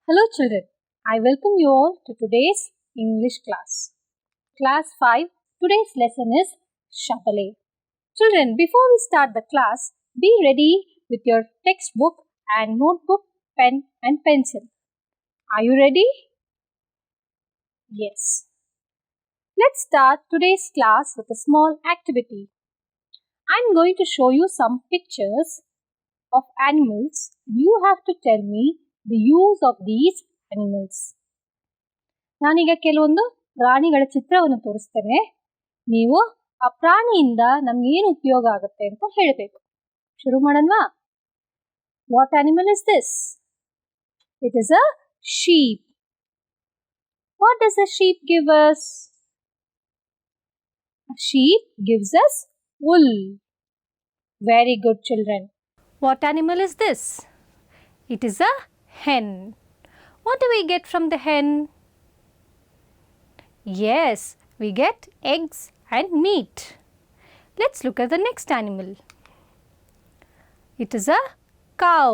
Hello children, I welcome you all to today's English class. Class 5, today's lesson is Shabale. Children, before we start the class, be ready with your textbook and notebook, pen and pencil. Are you ready? Yes. Let's start today's class with a small activity. I'm going to show you some pictures of animals. You have to tell me the use of these animals. ನಾನೀಗ ಕೆಲವೊಂದು ಪ್ರಾಣಿಗಳ ಚಿತ್ರವನ್ನು ತೋರಿಸ್ತೇನೆ. ನೀವು ಆ ಪ್ರಾಣಿಯಿಂದ ನಮ್ಗೆ ಏನು ಉಪಯೋಗ ಆಗುತ್ತೆ ಅಂತ ಹೇಳಬೇಕು. ಶುರು ಮಾಡೋಣವಾ? What animal is this? It is a sheep. What does a sheep give us? A sheep gives us wool. Very good children. What animal is this? It is a hen. What do we get from the hen? Yes, we get eggs and meat. Let's look at the next animal. It is a cow.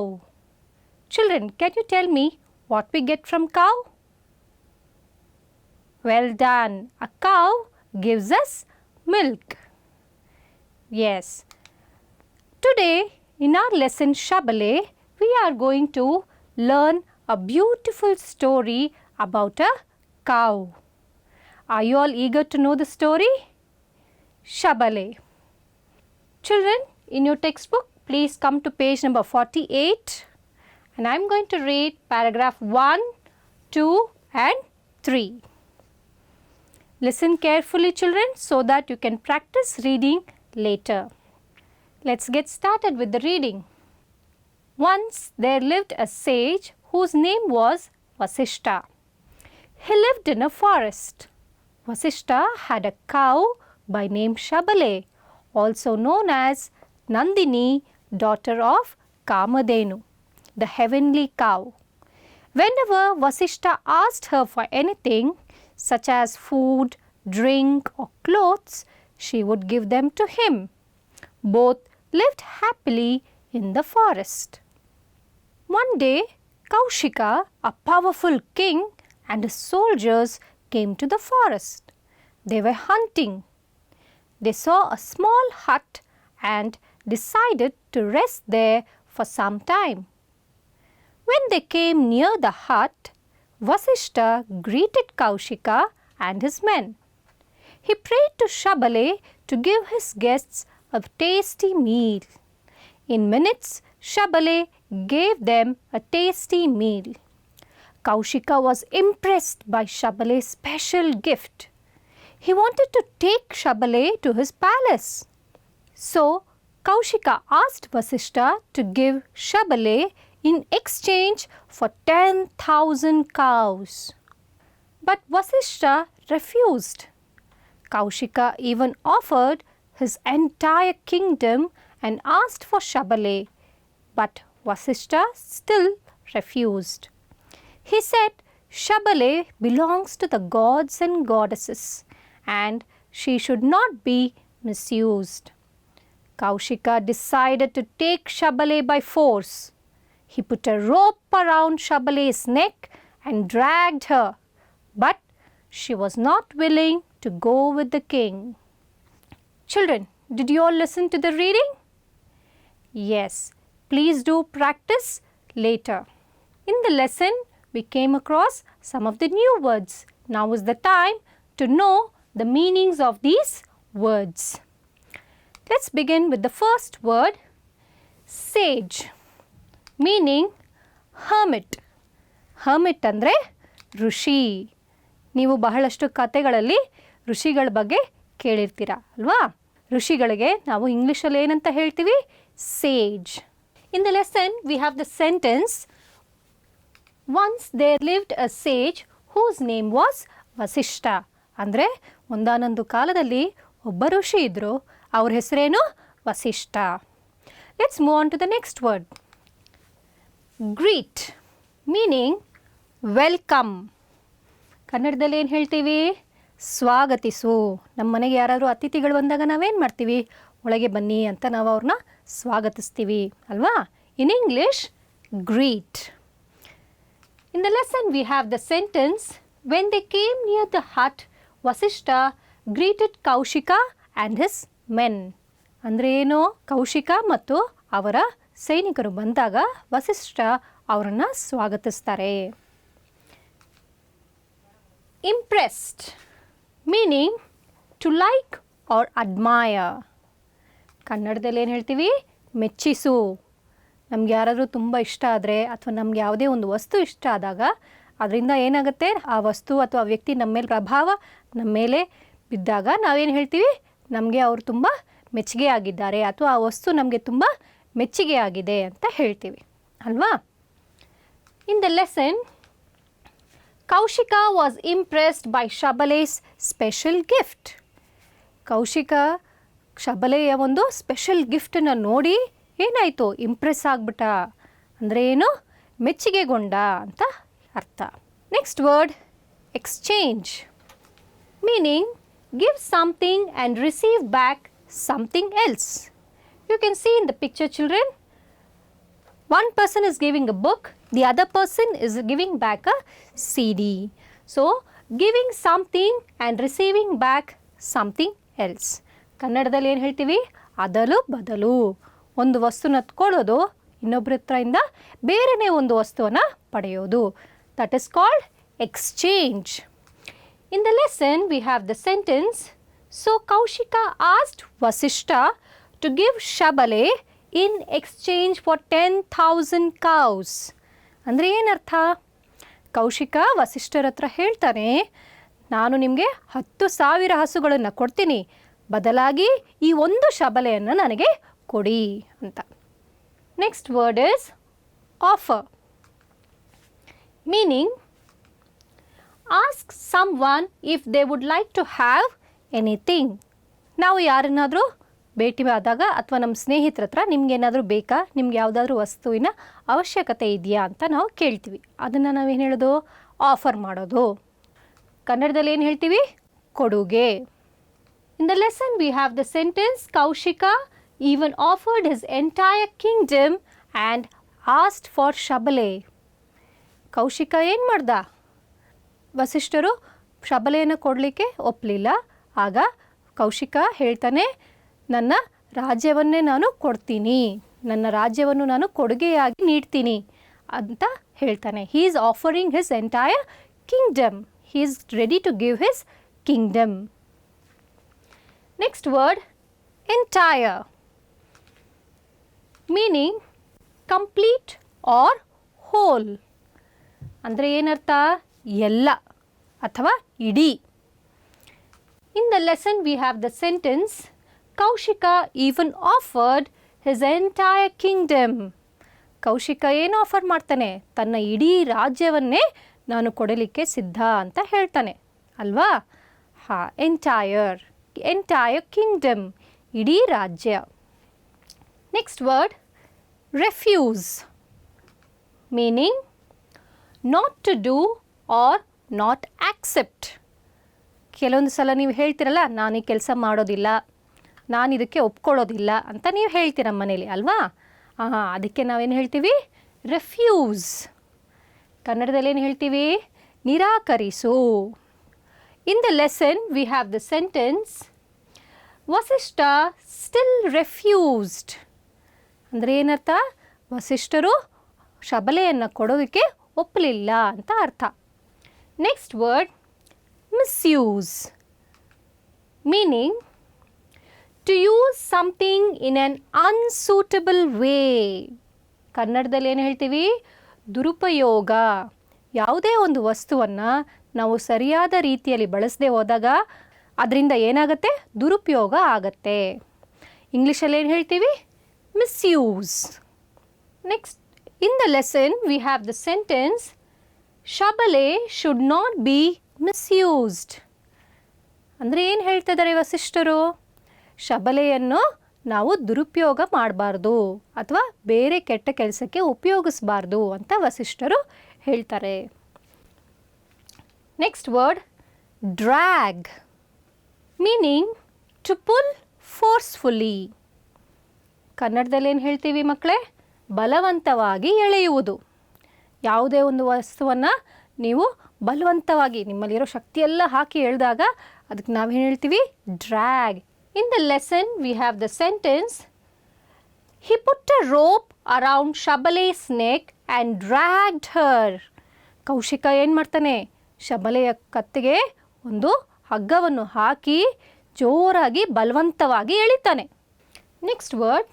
Children, can you tell me what we get from cow? Well done. A cow gives us milk. Yes. Today, in our lesson Shabale, we are going to learn a beautiful story about a cow. Are you all eager to know the story? Shabale. Children, in your textbook, please come to page number 48 and I am going to read paragraph 1, 2 and 3. Listen carefully children so that you can practice reading later. Let's get started with the reading. Once there lived a sage whose name was Vasishta. He lived in a forest. Vasishta had a cow by name Shabale, also known as Nandini, daughter of Kamadhenu, the heavenly cow. Whenever Vasishta asked her for anything, such as food, drink or clothes, she would give them to him. Both lived happily in the forest. One day, Kaushika, a powerful king, and his soldiers came to the forest. They were hunting. They saw a small hut and decided to rest there for some time. When they came near the hut, Vasishta greeted Kaushika and his men. He prayed to Shabale to give his guests a tasty meal. In minutes, Shabale gave them a tasty meal. Kaushika was impressed by Shabale's special gift. He wanted to take Shabale to his palace. So, Kaushika asked Vasishta to give Shabale in exchange for 10,000 cows. But Vasishta refused. Kaushika even offered his entire kingdom and asked for Shabale, but Vasishta still refused. He said Shabale belongs to the gods and goddesses and she should not be misused. Kaushika decided to take Shabale by force. He put a rope around Shabale's neck and dragged her, but she was not willing to go with the king. Children, did you all listen to the reading? Yes, please do practice later. In the lesson, we came across some of the new words. Now is the time to know the meanings of these words. Let's begin with the first word, sage, meaning hermit. Hermit andre ಋಷಿ. ನೀವು ಬಹಳಷ್ಟು ಕಥೆಗಳಲ್ಲಿ ಋಷಿಗಳ ಬಗ್ಗೆ ಕೇಳಿರ್ತೀರ ಅಲ್ವಾ? ಋಷಿಗಳಿಗೆ ನಾವು ಇಂಗ್ಲಿಷಲ್ಲಿ ಏನಂತ ಹೇಳ್ತೀವಿ? Sage. In the lesson, we have the sentence, once there lived a sage whose name was Vasishta. ಅಂದರೆ ಒಂದಾನೊಂದು ಕಾಲದಲ್ಲಿ ಒಬ್ಬ ಋಷಿ ಇದ್ದರು, ಅವ್ರ ಹೆಸರೇನು? Vasishtha. Let's move on to the next word. Greet, meaning welcome. ಕನ್ನಡದಲ್ಲಿ ಏನು ಹೇಳ್ತೀವಿ? ಸ್ವಾಗತಿಸು. ನಮ್ಮ ಮನೆಗೆ ಯಾರಾದರೂ ಅತಿಥಿಗಳು ಬಂದಾಗ ನಾವೇನು ಮಾಡ್ತೀವಿ? ಒಳಗೆ ಬನ್ನಿ ಅಂತ ನಾವು ಅವ್ರನ್ನ ಸ್ವಾಗತಿಸ್ತೀವಿ ಅಲ್ವಾ? In English, greet. In the lesson we have the sentence, when they came near the hut, Vasishta greeted Kaushika and his men. ಅಂದರೆ ಏನು, ಕೌಶಿಕ ಮತ್ತು ಅವರ ಸೈನಿಕರು ಬಂದಾಗ ವಸಿಷ್ಠ ಅವರನ್ನು ಸ್ವಾಗತಿಸ್ತಾರೆ. Impressed, meaning to like or admire. ಕನ್ನಡದಲ್ಲಿ ಏನು ಹೇಳ್ತೀವಿ, ಮೆಚ್ಚಿಸು. ನಮ್ಗೆ ಯಾರಾದರೂ ತುಂಬ ಇಷ್ಟ ಆದರೆ ಅಥವಾ ನಮ್ಗೆ ಯಾವುದೇ ಒಂದು ವಸ್ತು ಇಷ್ಟ ಆದಾಗ ಅದರಿಂದ ಏನಾಗುತ್ತೆ, ಆ ವಸ್ತು ಅಥವಾ ವ್ಯಕ್ತಿ ನಮ್ಮ ಮೇಲೆ ಪ್ರಭಾವ ನಮ್ಮ ಮೇಲೆ ಬಿದ್ದಾಗ ನಾವೇನು ಹೇಳ್ತೀವಿ, ನಮಗೆ ಅವರು ತುಂಬ ಮೆಚ್ಚುಗೆ ಆಗಿದ್ದಾರೆ ಅಥವಾ ಆ ವಸ್ತು ನಮಗೆ ತುಂಬ ಮೆಚ್ಚುಗೆ ಆಗಿದೆ ಅಂತ ಹೇಳ್ತೀವಿ ಅಲ್ವಾ. In the lesson, Kaushika was impressed by Shabale's special gift. Kaushika ಶಬಲೆಯ ಒಂದು ಸ್ಪೆಷಲ್ ಗಿಫ್ಟನ್ನು ನೋಡಿ ಏನಾಯಿತು, ಇಂಪ್ರೆಸ್ ಆಗಿಬಿಟ್ಟ. ಅಂದರೆ ಏನು, ಮೆಚ್ಚುಗೆಗೊಂಡ ಅಂತ ಅರ್ಥ. Next word, exchange, meaning give something and receive back something else. You can see in the picture, children, one person is giving a book, the other person is giving back a CD. So giving something and receiving back something else. ಕನ್ನಡದಲ್ಲಿ ಏನು ಹೇಳ್ತೀವಿ, ಅದಲು ಬದಲು. ಒಂದು ವಸ್ತುನ ತಗೊಳ್ಳೋದು, ಇನ್ನೊಬ್ಬರ ಹತ್ರದಿಂದ ಬೇರೆನೇ ಒಂದು ವಸ್ತುವನ್ನು ಪಡೆಯೋದು. That is called exchange. In the lesson we have the sentence, so Kaushika asked Vasishta to give Shabale in exchange for 10,000 cows. ಅಂದರೆ ಏನರ್ಥ, ಕೌಶಿಕ ವಸಿಷ್ಠರ ಹತ್ರ ಹೇಳ್ತಾನೆ, ನಾನು ನಿಮಗೆ 10,000 ಹಸುಗಳನ್ನು ಕೊಡ್ತೀನಿ, ಬದಲಾಗಿ ಈ ಒಂದು ಶಬಲೆಯನ್ನು ನನಗೆ ಕೊಡಿ ಅಂತ. Next word is offer, meaning ask some one if they would like to have anything. ನಾವು ಯಾರನ್ನಾದರೂ ಭೇಟಿ ಆದಾಗ ಅಥವಾ ನಮ್ಮ ಸ್ನೇಹಿತರ ಹತ್ರ ನಿಮ್ಗೇನಾದರೂ ಬೇಕಾ, ನಿಮ್ಗೆ ಯಾವುದಾದ್ರೂ ವಸ್ತುವಿನ ಅವಶ್ಯಕತೆ ಇದೆಯಾ ಅಂತ ನಾವು ಕೇಳ್ತೀವಿ. ಅದನ್ನು ನಾವೇನು ಹೇಳೋದು, ಆಫರ್ ಮಾಡೋದು. ಕನ್ನಡದಲ್ಲಿ ಏನು ಹೇಳ್ತೀವಿ, ಕೊಡುಗೆ. In the lesson we have the sentence, Kaushika even offered his entire kingdom and asked for Shabale. Kaushika ಏನು ಮಾಡ್ದ, ವಸಿಷ್ಠರು ಶಬಲೆಯನ್ನು ಕೊಡಲಿಕ್ಕೆ ಒಪ್ಪಲಿಲ್ಲ. ಆಗ ಕೌಶಿಕ ಹೇಳ್ತಾನೆ, ನನ್ನ ರಾಜ್ಯವನ್ನೇ ನಾನು ಕೊಡ್ತೀನಿ, ನನ್ನ ರಾಜ್ಯವನ್ನು ನಾನು ಕೊಡುಗೆಯಾಗಿ ನೀಡ್ತೀನಿ ಅಂತ ಹೇಳ್ತಾನೆ. He is offering his entire kingdom, he is ready to give his kingdom. Next word, entire, meaning complete or whole. ಅಂದರೆ ಏನರ್ಥ, ಎಲ್ಲ ಅಥವಾ ಇಡೀ. In the lesson we have the sentence, Kaushika even offered his entire kingdom. Kaushika ಏನು offer ಮಾಡ್ತಾನೆ, ತನ್ನ ಇಡೀ ರಾಜ್ಯವನ್ನೇ ನಾನು ಕೊಡಲಿಕ್ಕೆ ಸಿದ್ಧ ಅಂತ ಹೇಳ್ತಾನೆ ಅಲ್ವಾ. ಹಾಂ, ಎಂಟೈರ್ ಕಿಂಗ್ಡಮ್, ಇಡೀ ರಾಜ್ಯ. Next word, refuse, meaning not to do or not accept. ಕೆಲವೊಂದು ಸಲ ನೀವು ಹೇಳ್ತಿರಲ್ಲ, ನಾನು ಈ ಕೆಲಸ ಮಾಡೋದಿಲ್ಲ, ನಾನು ಇದಕ್ಕೆ ಒಪ್ಕೊಳ್ಳೋದಿಲ್ಲ ಅಂತ ನೀವು ಹೇಳ್ತೀರ ಮನೇಲಿ ಅಲ್ವಾ. ಅದಕ್ಕೆ ನಾವೇನು ಹೇಳ್ತೀವಿ, ರೆಫ್ಯೂಸ್. ಕನ್ನಡದಲ್ಲಿ ಏನು ಹೇಳ್ತೀವಿ, ನಿರಾಕರಿಸು. In the lesson we have the sentence, Vasishtha still refused. ಅಂದರೆ ಏನರ್ಥ, ವಸಿಷ್ಠರು ಶಬಲೆಯನ್ನು ಕೊಡೋದಕ್ಕೆ ಒಪ್ಪಲಿಲ್ಲ ಅಂತ ಅರ್ಥ. Next word, misuse, meaning to use something in an unsuitable way. ಕನ್ನಡದಲ್ಲಿ ಏನು ಹೇಳ್ತೀವಿ, ದುರುಪಯೋಗ. ಯಾವುದೇ ಒಂದು ವಸ್ತುವನ್ನು ನಾವು ಸರಿಯಾದ ರೀತಿಯಲ್ಲಿ ಬಳಸದೆ ಹೋದಾಗ ಅದರಿಂದ ಏನಾಗುತ್ತೆ, ದುರುಪಯೋಗ ಆಗತ್ತೆ. ಇಂಗ್ಲೀಷಲ್ಲಿ ಏನು ಹೇಳ್ತೀವಿ, misuse. Next, in the lesson we have the sentence, Shabale should not be misused. ಅಂದರೆ ಏನು ಹೇಳ್ತಾ ಇದ್ದಾರೆ ವಸಿಷ್ಠರು, ಶಬಲೆಯನ್ನು ನಾವು ದುರುಪಯೋಗ ಮಾಡಬಾರ್ದು ಅಥವಾ ಬೇರೆ ಕೆಟ್ಟ ಕೆಲಸಕ್ಕೆ ಉಪಯೋಗಿಸಬಾರ್ದು ಅಂತ ವಸಿಷ್ಠರು ಹೇಳ್ತಾರೆ. Next word, drag, meaning to pull forcefully. ಕನ್ನಡದಲ್ಲಿ ಏನು ಹೇಳ್ತೀವಿ ಮಕ್ಕಳೇ, ಬಲವಂತವಾಗಿ ಎಳೆಯುವುದು. ಯಾವುದೇ ಒಂದು ವಸ್ತುವನ್ನು ನೀವು ಬಲವಂತವಾಗಿ ನಿಮ್ಮಲ್ಲಿರೋ ಶಕ್ತಿಯೆಲ್ಲ ಹಾಕಿ ಎಳೆದಾಗ ಅದಕ್ಕೆ ನಾವೇನು ಹೇಳ್ತೀವಿ? Drag. In the lesson we have the sentence, he put a rope around Shabale's neck and dragged her. Kaushika ಏನು ಮಾಡ್ತಾನೆ? ಶಬಲೆಯ ಕತ್ತಿಗೆ ಒಂದು ಹಗ್ಗವನ್ನು ಹಾಕಿ ಜೋರಾಗಿ ಬಲವಂತವಾಗಿ ಎಳಿತಾನೆ. Next word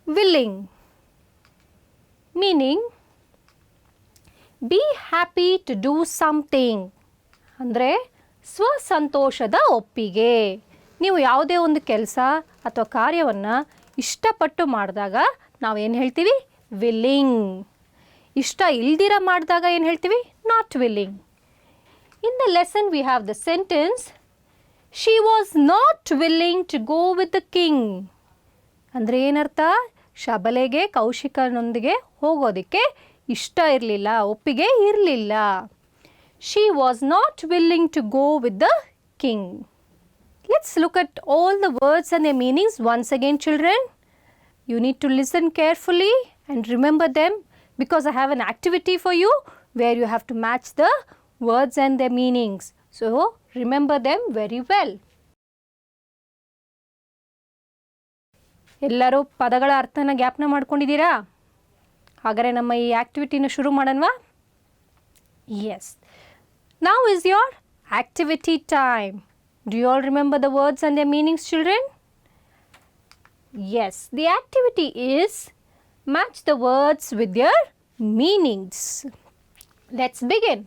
willing, meaning be happy to do something. ಅಂದರೆ ಸ್ವಸಂತೋಷದ ಒಪ್ಪಿಗೆ. ನೀವು ಯಾವುದೇ ಒಂದು ಕೆಲಸ ಅಥವಾ ಕಾರ್ಯವನ್ನು ಇಷ್ಟಪಟ್ಟು ಮಾಡಿದಾಗ ನಾವೇನು ಹೇಳ್ತೀವಿ? ವಿಲ್ಲಿಂಗ್. ಇಷ್ಟ ಇಲ್ದಿರ ಮಾಡಿದಾಗ ಏನು ಹೇಳ್ತೀವಿ? Not willing. In the lesson we have the sentence, she was not willing to go with the king. ಅಂದರೆ ಏನರ್ಥ? ಶಬಲೆಗೆ ಕೌಶಿಕನೊಂದಿಗೆ ಹೋಗೋದಕ್ಕೆ ಇಷ್ಟ ಇರಲಿಲ್ಲ, ಒಪ್ಪಿಗೆ ಇರಲಿಲ್ಲ. She was not willing to go with the king. Let's look at all the words and their meanings once again, children. You need to listen carefully and remember them because I have an activity for you where you have to match the words and their meanings. So, remember them very well. ಎಲ್ಲರೂ ಪದಗಳ ಅರ್ಥನ ಜ್ಞಾಪನ ಮಾಡ್ಕೊಂಡಿದ್ದೀರಾ? ಹಾಗಾದರೆ ನಮ್ಮ ಈ ಆಕ್ಟಿವಿಟಿನ ಶುರು ಮಾಡೋಣವಾ? Yes. Now is your activity time. Do you all remember the words and their meanings, children? Yes, the activity is match the words with their meanings. Let's begin.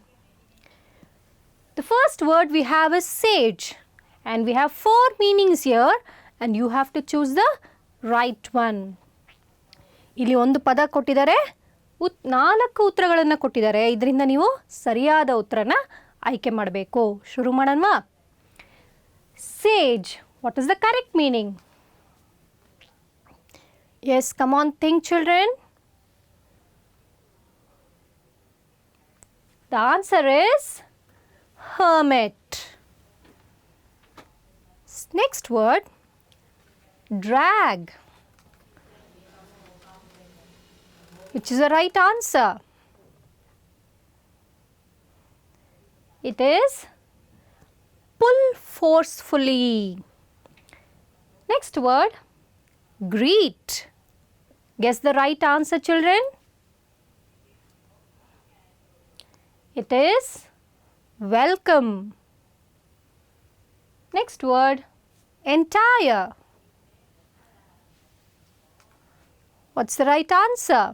The first word we have is sage, and we have 4 meanings here, and you have to choose the right one. ಇಲ್ಲಿ ಒಂದು ಪದ ಕೊಟ್ಟಿದ್ದಾರೆ, 4 ಉತ್ತರಗಳನ್ನು ಕೊಟ್ಟಿದ್ದಾರೆ. ಇದರಿಂದ ನೀವು ಸರಿಯಾದ ಉತ್ತರನ ಆಯ್ಕೆ ಮಾಡಬೇಕು. ಶುರು ಮಾಡೋಣವಾ? Sage. What is the correct meaning? Yes, come on, think, children. The answer is hermit. Next word, drag. Which is the right answer? It is pull forcefully. Next word, greet. Guess the right answer, children. It is welcome. Next word, entire. What's the right answer?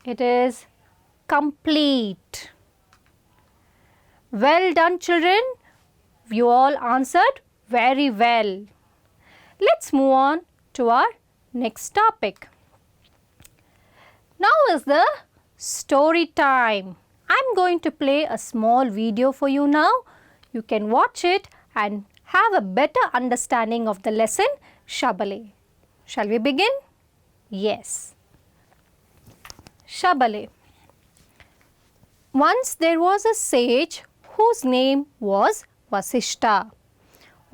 It is complete. Well done, children. You all answered very well. Let's move on to our next topic. Now is the story time. I'm going to play a small video for you now. You can watch it and have a better understanding of the lesson Shabale. Shall we begin? Yes. Shabale. Once there was a sage whose name was Vasishta.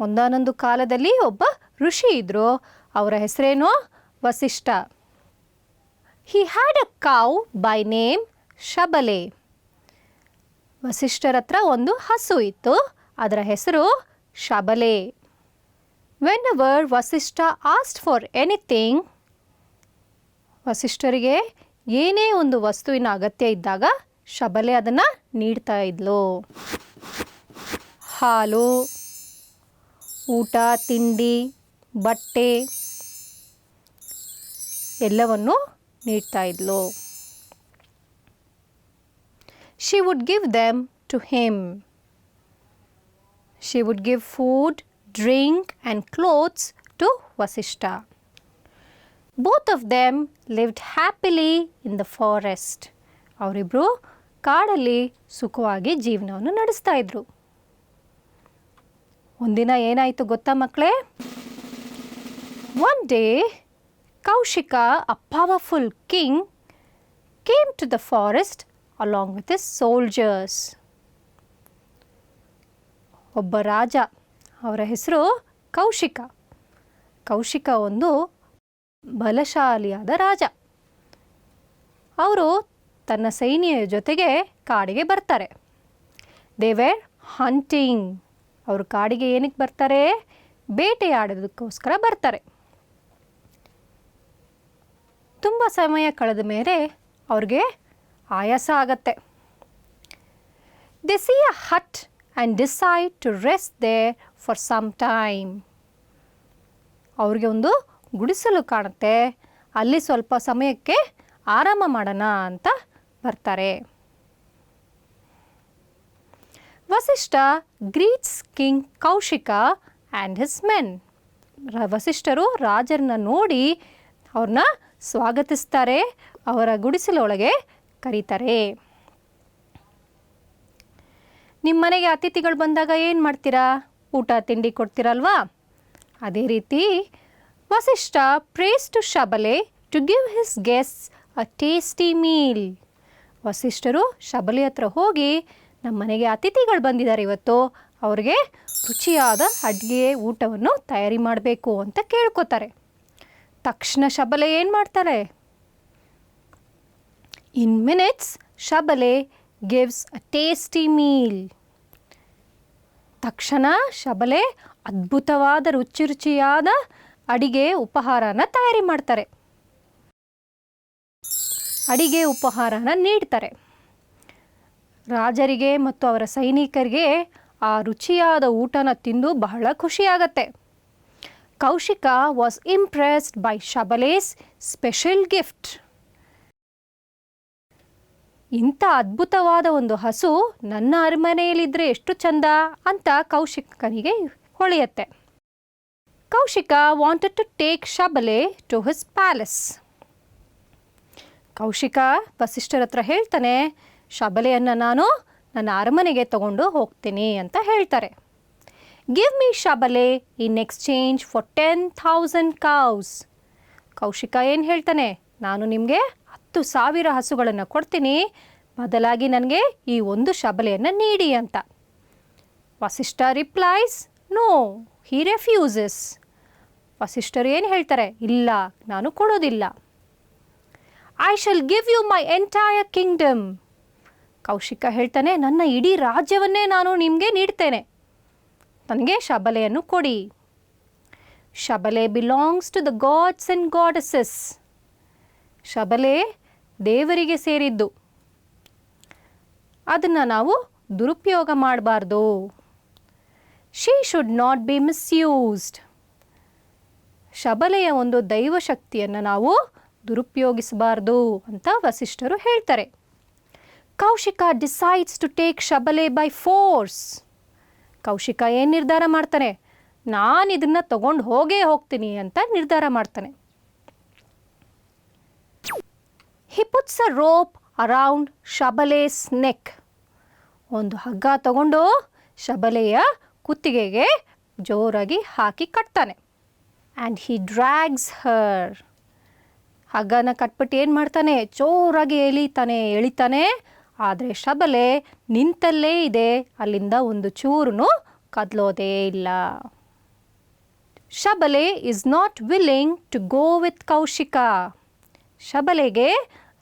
ಒಂದಾನೊಂದು ಕಾಲದಲ್ಲಿ ಒಬ್ಬ ಋಷಿ ಇದ್ರು, ಅವರ ಹೆಸರೇನು? Vasishtha. He had a cow by name Shabale. ವಸಿಷ್ಠರ ಹತ್ರ ಒಂದು ಹಸು ಇತ್ತು, ಅದರ ಹೆಸರು ಶಬಲೆ. Whenever Vasishta asked for anything, ವಸಿಷ್ಠರಿಗೆ ಏನೇ ಒಂದು ವಸ್ತುವಿನ ಅಗತ್ಯ ಇದ್ದಾಗ ಶಬಲೆ ಅದನ್ನು ನೀಡ್ತಾ ಇದ್ಲು. ಹಾಲು, ಊಟ, ತಿಂಡಿ, ಬಟ್ಟೆ ಎಲ್ಲವನ್ನು ನೀಡ್ತಾ ಇದ್ಲು. She would give them to him. She would give food, drink and clothes to Vasishta. Both of them lived happily in the forest. ಅವರಿಬ್ಬರು ಕಾಡಲ್ಲಿ ಸುಖವಾಗಿ ಜೀವನವನ್ನು ನಡೆಸ್ತಾ ಇದ್ರು. ಒಂದಿನ ಏನಾಯಿತು ಗೊತ್ತಾ ಮಕ್ಕಳೇ? One day, Kaushika, a powerful king, came to the forest along with his soldiers. ಒಬ್ಬ ರಾಜ, ಅವರ ಹೆಸರು ಕೌಶಿಕ. ಕೌಶಿಕ ಒಂದು ಬಲಶಾಲಿಯಾದ ರಾಜ. ಅವರು ತನ್ನ ಸೈನ್ಯದ ಜೊತೆಗೆ ಕಾಡಿಗೆ ಬರ್ತಾರೆ. They were hunting. ಅವರು ಕಾಡಿಗೆ ಏನಕ್ಕೆ ಬರ್ತಾರೆ? ಬೇಟೆಯಾಡೋದಕ್ಕೋಸ್ಕರ ಬರ್ತಾರೆ. ತುಂಬ ಸಮಯ ಕಳೆದ ಮೇಲೆ ಅವ್ರಿಗೆ ಆಯಾಸ ಆಗತ್ತೆ. They see a hut and decide to rest there for some time. ಅವ್ರಿಗೆ ಒಂದು ಗುಡಿಸಲು ಕಾಣುತ್ತೆ. ಅಲ್ಲಿ ಸ್ವಲ್ಪ ಸಮಯಕ್ಕೆ ಆರಾಮ ಮಾಡೋಣ ಅಂತ ಬರ್ತಾರೆ. Vasishtha greets king Kaushika and his men. ವಸಿಷ್ಠರು ರಾಜರನ್ನ ನೋಡಿ ಅವ್ರನ್ನ ಸ್ವಾಗತಿಸ್ತಾರೆ, ಅವರ ಗುಡಿಸಲೊಳಗೆ ಕರೀತಾರೆ. ನಿಮ್ಮ ಮನೆಗೆ ಅತಿಥಿಗಳು ಬಂದಾಗ ಏನು ಮಾಡ್ತೀರಾ? ಊಟ ತಿಂಡಿ ಕೊಡ್ತೀರಲ್ವಾ? ಅದೇ ರೀತಿ Vasishtha prays to Shabale to give his guests a tasty meal. ವಸಿಷ್ಠರು ಶಬಲೆ ಹತ್ರ ಹೋಗಿ ನಮ್ಮ ಮನೆಗೆ ಅತಿಥಿಗಳು ಬಂದಿದ್ದಾರೆ ಇವತ್ತು, ಅವ್ರಿಗೆ ರುಚಿಯಾದ ಅಡುಗೆ ಊಟವನ್ನು ತಯಾರಿ ಮಾಡಬೇಕು ಅಂತ ಕೇಳ್ಕೊತಾರೆ. ತಕ್ಷಣ ಶಬಲೆ ಏನು ಮಾಡ್ತಾರೆ? In minutes Shabale gives a tasty meal. ತಕ್ಷಣ ಶಬಲೆ ಅದ್ಭುತವಾದ ರುಚಿಯಾದ ಅಡಿಗೆ ಉಪಹಾರನ ತಯಾರಿ ಮಾಡ್ತಾರೆ, ಅಡಿಗೆ ಉಪಹಾರನ ನೀಡ್ತಾರೆ. ರಾಜರಿಗೆ ಮತ್ತು ಅವರ ಸೈನಿಕರಿಗೆ ಆ ರುಚಿಯಾದ ಊಟನ ತಿಂದು ಬಹಳ ಖುಷಿಯಾಗತ್ತೆ. Kaushika was impressed by Shabale's special gift. ಇಂಥ ಅದ್ಭುತವಾದ ಒಂದು ಹಸು ನನ್ನ ಅರಮನೆಯಲ್ಲಿದ್ದರೆ ಎಷ್ಟು ಚಂದ ಅಂತ ಕೌಶಿಕನಿಗೆ ಹೊಳೆಯುತ್ತೆ. Kaushika wanted to take Shabale to his palace. Kaushika ವಸಿಷ್ಠರ ಹತ್ರ ಹೇಳ್ತಾನೆ, ಶಬಲೆಯನ್ನು ನಾನು ನನ್ನ ಅರಮನೆಗೆ ತಗೊಂಡು ಹೋಗ್ತೀನಿ ಅಂತ ಹೇಳ್ತಾರೆ. Give me Shabale in exchange for 10,000 cows. Kaushika ಏನು ಹೇಳ್ತಾನೆ? ನಾನು ನಿಮಗೆ 10,000 ಹಸುಗಳನ್ನು ಕೊಡ್ತೀನಿ, ಬದಲಾಗಿ ನನಗೆ ಈ ಒಂದು ಶಬಲೆಯನ್ನು ನೀಡಿ ಅಂತ. Vasishtha replies, no, he refuses. ವಸಿಷ್ಠರು ಏನು ಹೇಳ್ತಾರೆ? ಇಲ್ಲ, ನಾನು ಕೊಡೋದಿಲ್ಲ. I shall give you my entire kingdom. Kaushika ಹೇಳ್ತಾನೆ, ನನ್ನ ಇಡೀ ರಾಜ್ಯವನ್ನೇ ನಾನು ನಿಮಗೆ ನೀಡ್ತೇನೆ, ನನಗೆ ಶಬಲೆಯನ್ನು ಕೊಡಿ. Shabale belongs to the gods and goddesses. Shabale ದೇವರಿಗೆ ಸೇರಿದ್ದು, ಅದನ್ನು ನಾವು ದುರುಪಯೋಗ ಮಾಡಬಾರ್ದು. She should not be misused. ಶಬಲೆಯ ಒಂದು ದೈವಶಕ್ತಿಯನ್ನು ನಾವು ದುರುಪಯೋಗಿಸಬಾರ್ದು ಅಂತ ವಸಿಷ್ಠರು ಹೇಳ್ತಾರೆ. Kaushika decides to take Shabale by force. Kaushika ಏನು ನಿರ್ಧಾರ ಮಾಡ್ತಾನೆ? ನಾನು ಇದನ್ನು ತಗೊಂಡು ಹೋಗ್ತೀನಿ ಅಂತ ನಿರ್ಧಾರ ಮಾಡ್ತಾನೆ. He puts a rope around Shabale's neck. ಒಂದು ಹಗ್ಗ ತಗೊಂಡು ಶಬಲೆಯ ಕುತ್ತಿಗೆಗೆ ಜೋರಾಗಿ ಹಾಕಿ ಕಟ್ತಾನೆ. And he drags her. ಹಗ್ಗನ ಕಟ್ಬಿಟ್ಟು ಏನು ಮಾಡ್ತಾನೆ? ಜೋರಾಗಿ ಎಳಿತಾನೆ. ಆದರೆ ಶಬಲೆ ನಿಂತಲ್ಲೇ ಇದೆ, ಅಲ್ಲಿಂದ ಒಂದು ಚೂರು ಕದಲೋದೇ ಇಲ್ಲ. Shabale is not willing to go with Kaushika. ಶಬಲೆಗೆ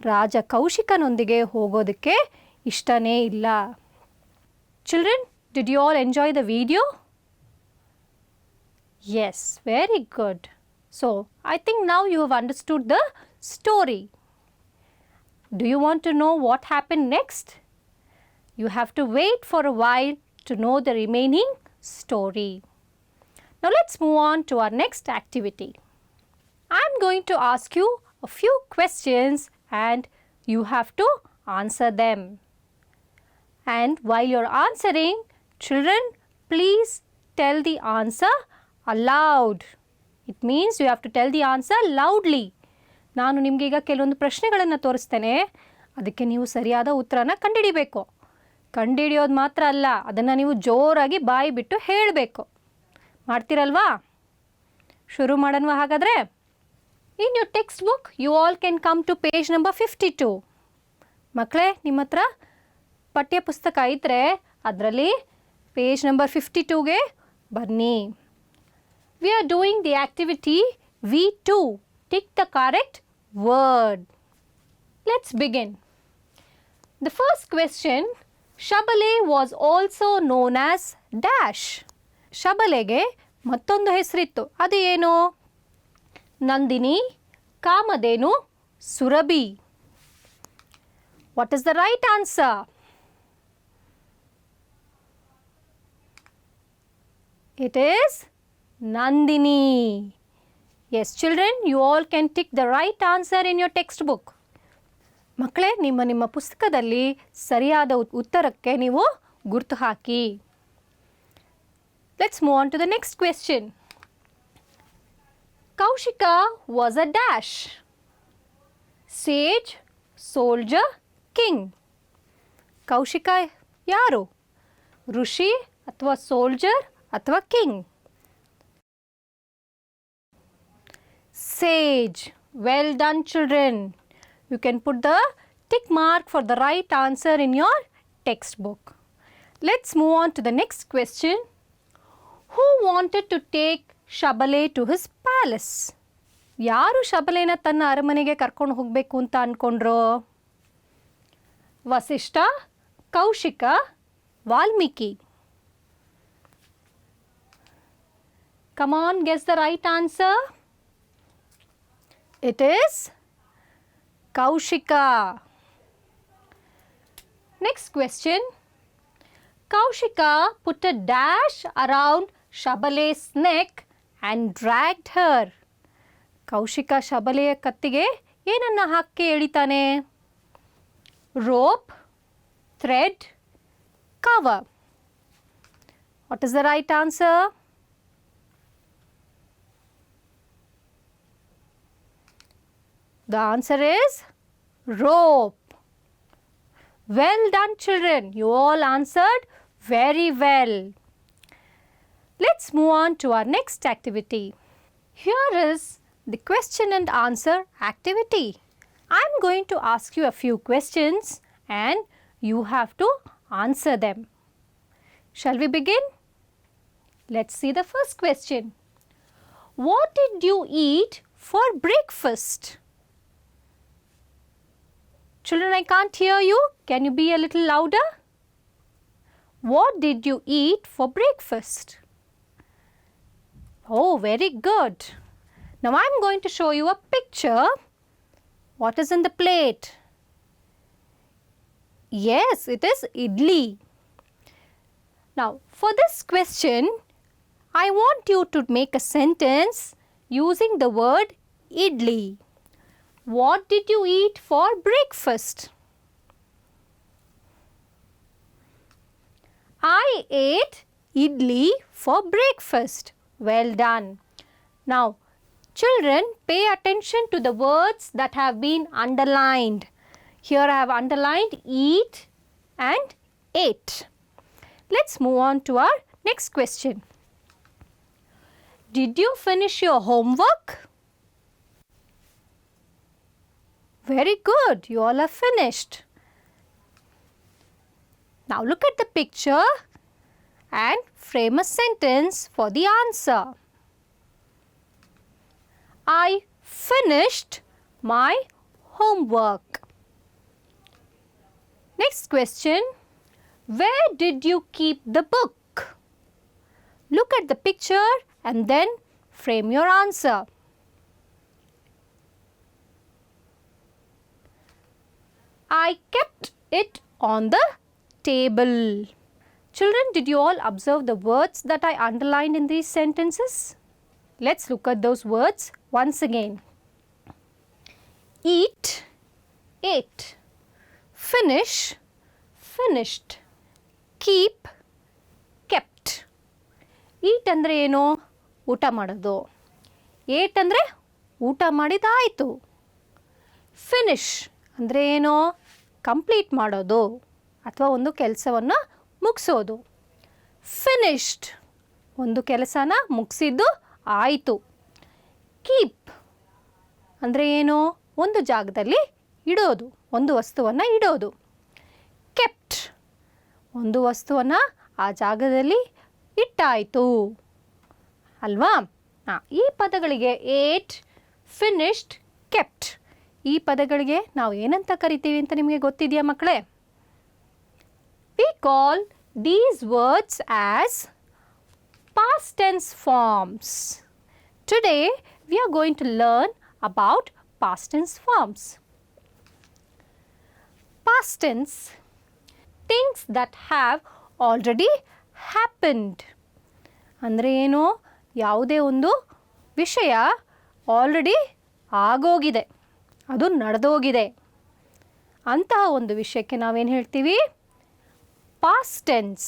ರಾಜ ಕೌಶಿಕನೊಂದಿಗೆ ಹೋಗೋದಕ್ಕೆ ಇಷ್ಟನೇ ಇಲ್ಲ. Children, did you all enjoy the video? Yes, very good. So, I think now you have understood the story. Do you want to know what happened next? You have to wait for a while to know the remaining story. Now, let's move on to our next activity. I'm going to ask you a few questions and you have to answer them. And while you're answering, children, please tell the answer aloud. It means you have to tell the answer loudly. ನಾನು ನಿಮಗೆ ಈಗ ಕೆಲವೊಂದು ಪ್ರಶ್ನೆಗಳನ್ನು ತೋರಿಸ್ತೇನೆ, ಅದಕ್ಕೆ ನೀವು ಸರಿಯಾದ ಉತ್ತರನ ಕಂಡುಹಿಡಿಬೇಕು. ಕಂಡುಹಿಡಿಯೋದು ಮಾತ್ರ ಅಲ್ಲ, ಅದನ್ನು ನೀವು ಜೋರಾಗಿ ಬಾಯಿ ಬಿಟ್ಟು ಹೇಳಬೇಕು. ಮಾಡ್ತೀರಲ್ವಾ? ಶುರು ಮಾಡೋಣ ಹಾಗಾದರೆ. In your textbook, you all can come to page number 52. ಮಕ್ಕಳೇ, ನಿಮ್ಮ ಹತ್ರ ಪಠ್ಯಪುಸ್ತಕ ಇದ್ದರೆ ಅದರಲ್ಲಿ ಪೇಜ್ ನಂಬರ್ 52ಗೆ ಬನ್ನಿ. We are doing the activity V2, tick the correct word. Let's begin. The first question, Shabale was also known as dash. ಶಬಲೆಗೆ ಮತ್ತೊಂದು ಹೆಸರಿತ್ತು. ಅದು ಏನು? ನಂದಿನಿ, ಕಾಮಧೇನು, Surabhi. What is the right answer? It is Nandini. Yes, children, you all can tick the right answer in your textbook. ಮಕ್ಕಳೇ, ನಿಮ್ಮ ಪುಸ್ತಕದಲ್ಲಿ ಸರಿಯಾದ ಉತ್ತರಕ್ಕೆ ನೀವು ಗುರುತು ಹಾಕಿ. Let's move on to the next question. Kaushika was a dash. Sage, soldier, king. Kaushika ಯಾರು? ಋಷಿ ಅಥವಾ soldier ಅಥವಾ king? Sage. Well done, children. You can put the tick mark for the right answer in your textbook. Let's move on to the next question. Who wanted to take Shabale to his palace? ಯಾರು ಶಬಲೆನ ತನ್ನ ಅರಮನೆಗೆ ಕರ್ಕೊಂಡು ಹೋಗಬೇಕು ಅಂತ ಅಂದ್ಕೊಂಡ್ರು? Vasishtha, Kaushika, Valmiki. Come on, guess the right answer. It is Kaushika. Next question. Kaushika put a dash around Shabale's neck and dragged her. Kaushika ಶಬಲೆಯ ಕತ್ತಿಗೆ ಏನನ್ನ ಹಾಕಿ ಎಳಿತಾನೆ? Rope, thread, cover. What is the right answer? The answer is rope. Well done, children. You all answered very well. Let's move on to our next activity. Here is the question and answer activity. I'm going to ask you a few questions and you have to answer them. Shall we begin? Let's see the first question. What did you eat for breakfast? Children, I can't hear you. Can you be a little louder? What did you eat for breakfast? Oh, very good. Now I'm going to show you a picture. What is in the plate? Yes, it is idli. Now, for this question, I want you to make a sentence using the word idli. What did you eat for breakfast? I ate idli for breakfast. Well done. Now, children, pay attention to the words that have been underlined. Here I have underlined eat and ate. Let's move on to our next question. Did you finish your homework? Very good. You all are finished. Now look at the picture and frame a sentence for the answer. I finished my homework. Next question. Where did you keep the book? Look at the picture and then frame your answer. I kept it on the table. Children, did you all observe the words that I underlined in these sentences? Let's look at those words once again. Eat, ate. Finish, finished. Keep, kept. Eat andre ಏನು? ಊಟ ಮಾಡೋದು. Ate andre ಊಟ ಮಾಡಿದಾಯಿತು. Finish ಅಂದರೆ ಏನು? Complete ಮಾಡೋದು ಅಥವಾ ಒಂದು ಕೆಲಸವನ್ನು ಮುಗಿಸೋದು. ಫಿನಿಶ್ಡ್ ಒಂದು ಕೆಲಸನ ಮುಗಿಸಿದ್ದು ಆಯಿತು. ಕೀಪ್ ಅಂದರೆ ಏನು? ಒಂದು ಜಾಗದಲ್ಲಿ ಇಡೋದು, ಒಂದು ವಸ್ತುವನ್ನು ಇಡೋದು. ಕೆಪ್ಟ್ ಒಂದು ವಸ್ತುವನ್ನು ಆ ಜಾಗದಲ್ಲಿ ಇಟ್ಟಾಯಿತು ಅಲ್ವಾ? ಈ ಪದಗಳಿಗೆ ಏಟ್, finished, kept. ಈ ಪದಗಳಿಗೆ ನಾವು ಏನಂತ ಕರಿತೀವಿ ಅಂತ ನಿಮಗೆ ಗೊತ್ತಿದೆಯಾ ಮಕ್ಕಳೇ? We call these words as past tense forms. Today we are going to learn about past tense forms. Past tense, things that have already happened. ಅಂದರೆ ಏನು? ಯಾವುದೇ ಒಂದು ವಿಷಯ ಆಲ್ರೆಡಿ ಆಗೋಗಿದೆ, ಅದು ನಡೆದೋಗಿದೆ ಅಂತಹ ಒಂದು ವಿಷಯಕ್ಕೆ ನಾವೇನು ಹೇಳ್ತೀವಿ? Past tense.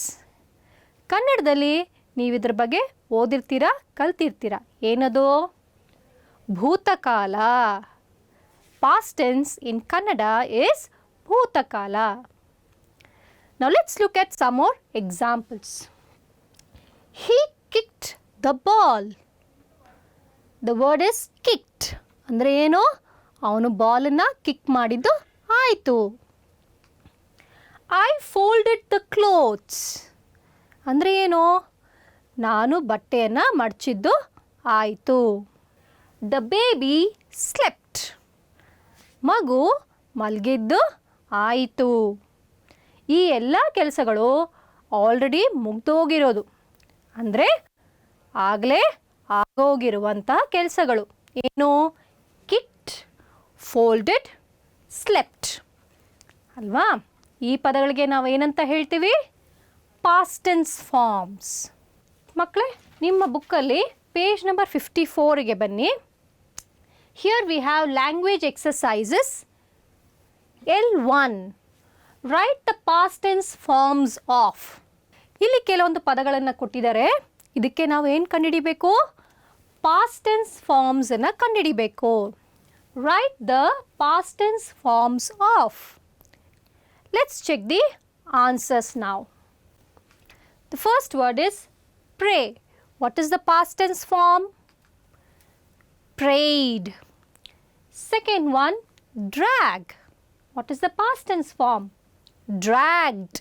ಕನ್ನಡದಲ್ಲಿ ನೀವು ಇದ್ರ ಬಗ್ಗೆ ಓದಿರ್ತೀರಾ, ಕಲ್ತಿರ್ತೀರಾ. ಏನದು? ಭೂತಕಾಲ. Past tense in Kannada is ಭೂತಕಾಲ. Now let's look at some more examples. He kicked the ball. The word is kicked. ಅಂದರೆ ಏನು? ಅವನು ಬಾಲನ್ನು ಕಿಕ್ ಮಾಡಿದ್ದು ಆಯಿತು. I folded the clothes. ಅಂದರೆ ಏನು? ನಾನು ಬಟ್ಟೆಯನ್ನು ಮಡಚಿದ್ದು ಆಯಿತು. The baby slept. ಮಗು ಮಲಗಿದ್ದು ಆಯಿತು. ಈ ಎಲ್ಲ ಕೆಲಸಗಳು ಆಲ್ರೆಡಿ ಮುಗ್ದೋಗಿರೋದು, ಅಂದರೆ ಆಗಲೇ ಆಗೋಗಿರುವಂತಹ ಕೆಲಸಗಳು. ಏನು? ಕಿಕ್ಡ್, ಫೋಲ್ಡೆಡ್, ಸ್ಲೆಪ್ಟ್ ಅಲ್ವಾ? ಈ ಪದಗಳಿಗೆ ನಾವು ಏನಂತ ಹೇಳ್ತೀವಿ? Past tense forms. ಮಕ್ಕಳೇ, ನಿಮ್ಮ ಬುಕ್ಕಲ್ಲಿ ಪೇಜ್ ನಂಬರ್ 54ಗೆ ಬನ್ನಿ. Here we have language exercises L1. Write the past tense forms of. ಇಲ್ಲಿ ಕೆಲವೊಂದು ಪದಗಳನ್ನು ಕೊಟ್ಟಿದ್ದಾರೆ. ಇದಕ್ಕೆ ನಾವು ಏನು ಕಂಡುಹಿಡಿಬೇಕು? ಪಾಸ್ಟ್ ಟೆನ್ಸ್ ಫಾರ್ಮ್ಸನ್ನು ಕಂಡುಹಿಡಿಬೇಕು. Write the past tense forms of. Let's check the answers now. The first word is pray. What is the past tense form? Prayed. Second one, drag. What is the past tense form? Dragged.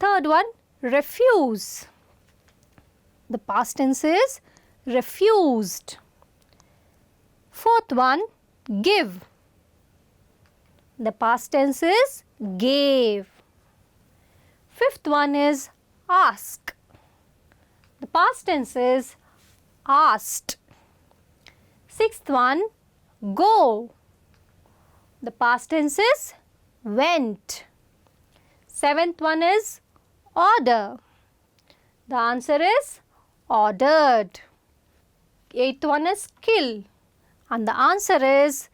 Third one, refuse. The past tense is refused. Fourth one, give. The past tense is gave. Fifth one is ask. The past tense is asked. Sixth one, go. The past tense is went. Seventh one is order. The answer is ordered. Eighth one is kill, and the answer is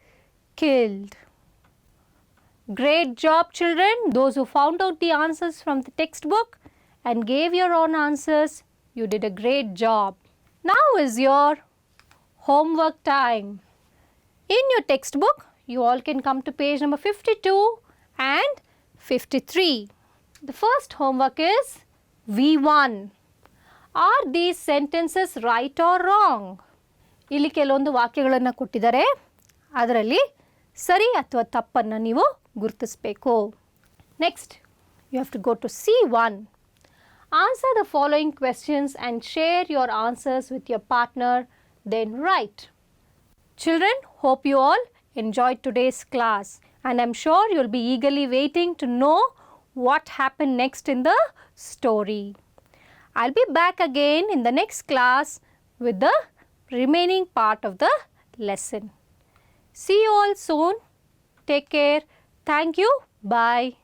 killed. Great job, children. Those who found out the answers from the textbook and gave your own answers, you did a great job. Now is your homework time. In your textbook, you all can come to page number 52 and 53. The first homework is V1. Are these sentences right or wrong? ಇಲ್ಲಿ ಕೆಲವೊಂದು ವಾಕ್ಯಗಳನ್ನು ಕೊಟ್ಟಿದ್ದಾರೆ. ಅದರಲ್ಲಿ ಸರಿ ಅಥವಾ ತಪ್ಪನ್ನು ನೀವು ಗುರುತಿಸಬೇಕು. Next, you have to go to C1. Answer the following questions and share your answers with your partner, then write. Children, hope you all enjoyed today's class, and I'm sure you'll be eagerly waiting to know what happened next in the story. I'll be back again in the next class with the remaining part of the lesson. See you all soon. Take care. Thank you. Bye.